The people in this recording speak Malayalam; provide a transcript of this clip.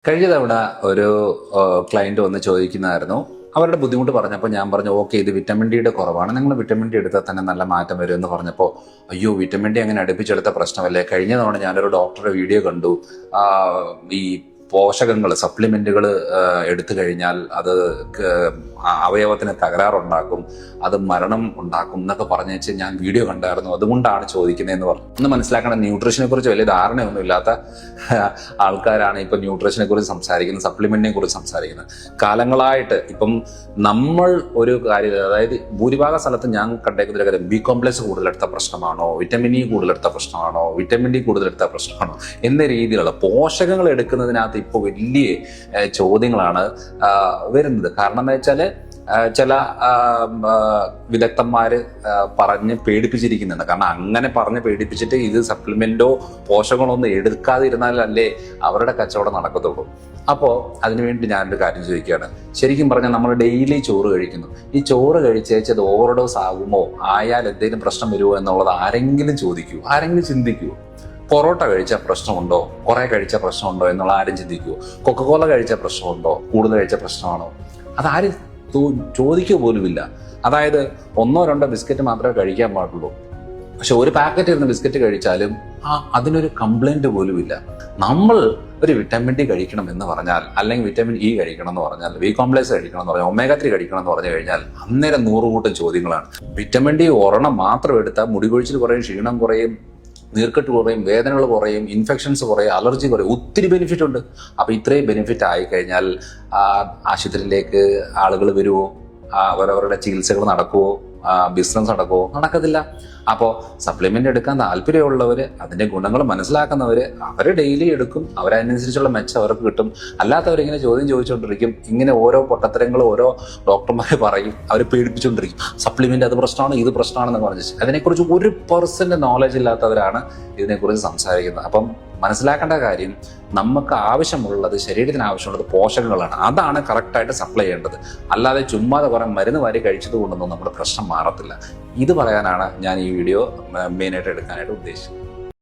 കഴിഞ്ഞ തവണ ഒരു ക്ലയന്റ് വന്ന് ചോദിക്കുന്നതായിരുന്നു. അവരുടെ ബുദ്ധിമുട്ട് പറഞ്ഞപ്പോൾ ഞാൻ പറഞ്ഞു, ഓക്കെ, ഇത് വിറ്റമിൻ ഡിയുടെ കുറവാണ്, നിങ്ങൾ വിറ്റമിൻ ഡി എടുത്താൽ തന്നെ നല്ല മാറ്റം വരും എന്ന് പറഞ്ഞപ്പോൾ, അയ്യോ, വിറ്റമിൻ ഡി അങ്ങനെ അടുപ്പിച്ചെടുത്ത പ്രശ്നമല്ലേ, കഴിഞ്ഞ തവണ ഞാനൊരു ഡോക്ടറുടെ വീഡിയോ കണ്ടു, ഈ പോഷകങ്ങൾ സപ്ലിമെന്റുകൾ എടുത്തു കഴിഞ്ഞാൽ അത് അവയവത്തിന് തകരാറുണ്ടാക്കും, അത് മരണം ഉണ്ടാക്കും എന്നൊക്കെ പറഞ്ഞു വെച്ച് ഞാൻ വീഡിയോ കണ്ടായിരുന്നു, അതുകൊണ്ടാണ് ചോദിക്കുന്നതെന്ന് പറഞ്ഞു. ഒന്ന് മനസ്സിലാക്കണം, ന്യൂട്രീഷനെ കുറിച്ച് വലിയ ധാരണയൊന്നും ഇല്ലാത്ത ആൾക്കാരാണ് ഇപ്പം ന്യൂട്രീഷനെ കുറിച്ച് സംസാരിക്കുന്നത്, സപ്ലിമെന്റിനെ കുറിച്ച് സംസാരിക്കുന്നത്. കാലങ്ങളായിട്ട് ഇപ്പം നമ്മൾ ഒരു കാര്യം, അതായത് ഭൂരിഭാഗ സ്ഥലത്ത് ഞാൻ കണ്ടേക്കുന്ന ഒരു കാര്യം, ബി കോംപ്ലക്സ് കൂടുതലെടുത്ത പ്രശ്നമാണോ, വിറ്റമിൻ ഇ കൂടുതലെടുത്ത പ്രശ്നമാണോ, വിറ്റമിൻ ഡി കൂടുതലെടുത്ത പ്രശ്നമാണോ എന്ന രീതിയിലുള്ള പോഷകങ്ങൾ എടുക്കുന്നതിനകത്ത് ഇപ്പോൾ വലിയ ചോദ്യങ്ങളാണ് വരുന്നത്. കാരണം എന്താ വെച്ചാല് ചില വിദഗ്ധന്മാര് പറഞ്ഞ് പേടിപ്പിച്ചിരിക്കുന്നുണ്ട്. കാരണം അങ്ങനെ പറഞ്ഞ് പേടിപ്പിച്ചിട്ട് ഇത് സപ്ലിമെന്റോ പോഷകങ്ങളോ ഒന്നും എടുക്കാതിരുന്നാലല്ലേ അവരുടെ കച്ചവടം നടക്കത്തുള്ളൂ. അപ്പോൾ അതിനുവേണ്ടി ഞാനൊരു കാര്യം ചോദിക്കുകയാണ്. ശരിക്കും പറഞ്ഞാൽ നമ്മൾ ഡെയിലി ചോറ് കഴിക്കുന്നു. ഈ ചോറ് കഴിച്ചത് ഓവർഡോസ് ആകുമോ, ആയാൽ എന്തെങ്കിലും പ്രശ്നം വരുമോ എന്നുള്ളത് ആരെങ്കിലും ചോദിക്കൂ, ആരെങ്കിലും ചിന്തിക്കൂ? പൊറോട്ട കഴിച്ച പ്രശ്നമുണ്ടോ, കുറെ കഴിച്ച പ്രശ്നമുണ്ടോ എന്നുള്ള ആരും ചിന്തിക്കുമോ? കൊക്കക്കോല കഴിച്ച പ്രശ്നമുണ്ടോ, കൂടുതൽ കഴിച്ച പ്രശ്നമാണോ? അതാരും ചോദിക്കുക പോലുമില്ല. അതായത് 1-2 ബിസ്ക്കറ്റ് മാത്രമേ കഴിക്കാൻ പാടുള്ളൂ. പക്ഷെ ഒരു പാക്കറ്റ് ഇരുന്ന് ബിസ്ക്കറ്റ് കഴിച്ചാലും അതിനൊരു കംപ്ലൈന്റ് പോലുമില്ല. നമ്മൾ ഒരു വിറ്റമിൻ ഡി കഴിക്കണം എന്ന് പറഞ്ഞാൽ, അല്ലെങ്കിൽ വിറ്റമിൻ ഇ കഴിക്കണം എന്ന് പറഞ്ഞാൽ, ബി കോംപ്ലക്സ് കഴിക്കണം എന്ന് പറഞ്ഞാൽ, ഒമേഗ 3 കഴിക്കണം എന്ന് പറഞ്ഞു കഴിഞ്ഞാൽ അന്നേരം 100 കൂട്ടം ചോദ്യങ്ങളാണ്. വിറ്റമിൻ ഡി ഒരെണ്ണം മാത്രം എടുത്താൽ മുടി കൊഴിച്ചിൽ കുറയും, ക്ഷീണം കുറയും, നീർക്കെട്ട് കുറയും, വേദനകൾ കുറയും, ഇൻഫെക്ഷൻസ് കുറയും, അലർജി കുറയും, ഒത്തിരി ബെനിഫിറ്റ് ഉണ്ട്. അപ്പൊ ഇത്രയും ബെനിഫിറ്റ് ആയിക്കഴിഞ്ഞാൽ ആശുപത്രിയിലേക്ക് ആളുകൾ വരുമോ, അവരവരുടെ ചികിത്സകൾ നടക്കുമോ, ബിസിനസ് നടക്കുമോ? നടക്കത്തില്ല. അപ്പോൾ സപ്ലിമെന്റ് എടുക്കാൻ താല്പര്യമുള്ളവര്, അതിന്റെ ഗുണങ്ങൾ മനസ്സിലാക്കുന്നവര്, അവർ ഡെയിലി എടുക്കും, അവരനുസരിച്ചുള്ള മെച്ചം അവർക്ക് കിട്ടും. അല്ലാത്തവരിങ്ങനെ ചോദ്യം ചോദിച്ചുകൊണ്ടിരിക്കും. ഇങ്ങനെ ഓരോ പൊട്ടത്തരങ്ങളും ഓരോ ഡോക്ടർമാർ പറയും, അവർ പേടിപ്പിച്ചുകൊണ്ടിരിക്കും. സപ്ലിമെന്റ് അത് പ്രശ്നമാണ്, ഇത് പ്രശ്നമാണെന്ന് പറഞ്ഞു. അതിനെക്കുറിച്ച് 1% നോളജ് ഇല്ലാത്തവരാണ് ഇതിനെക്കുറിച്ച് സംസാരിക്കുന്നത്. അപ്പം മനസ്സിലാക്കേണ്ട കാര്യം, നമുക്ക് ആവശ്യമുള്ളത്, ശരീരത്തിന് ആവശ്യമുള്ളത് പോഷകങ്ങളാണ്. അതാണ് കറക്റ്റായിട്ട് സപ്ലൈ ചെയ്യേണ്ടത്. അല്ലാതെ ചുമ്മാതെ കുറെ മരുന്ന് വാരി കഴിച്ചത് കൊണ്ടൊന്നും നമ്മുടെ പ്രശ്നം മാറത്തില്ല. ഇത് പറയാനാണ് ഞാൻ ഈ വീഡിയോ മെയിനായിട്ട് എടുക്കാനായിട്ട് ഉദ്ദേശിച്ചത്.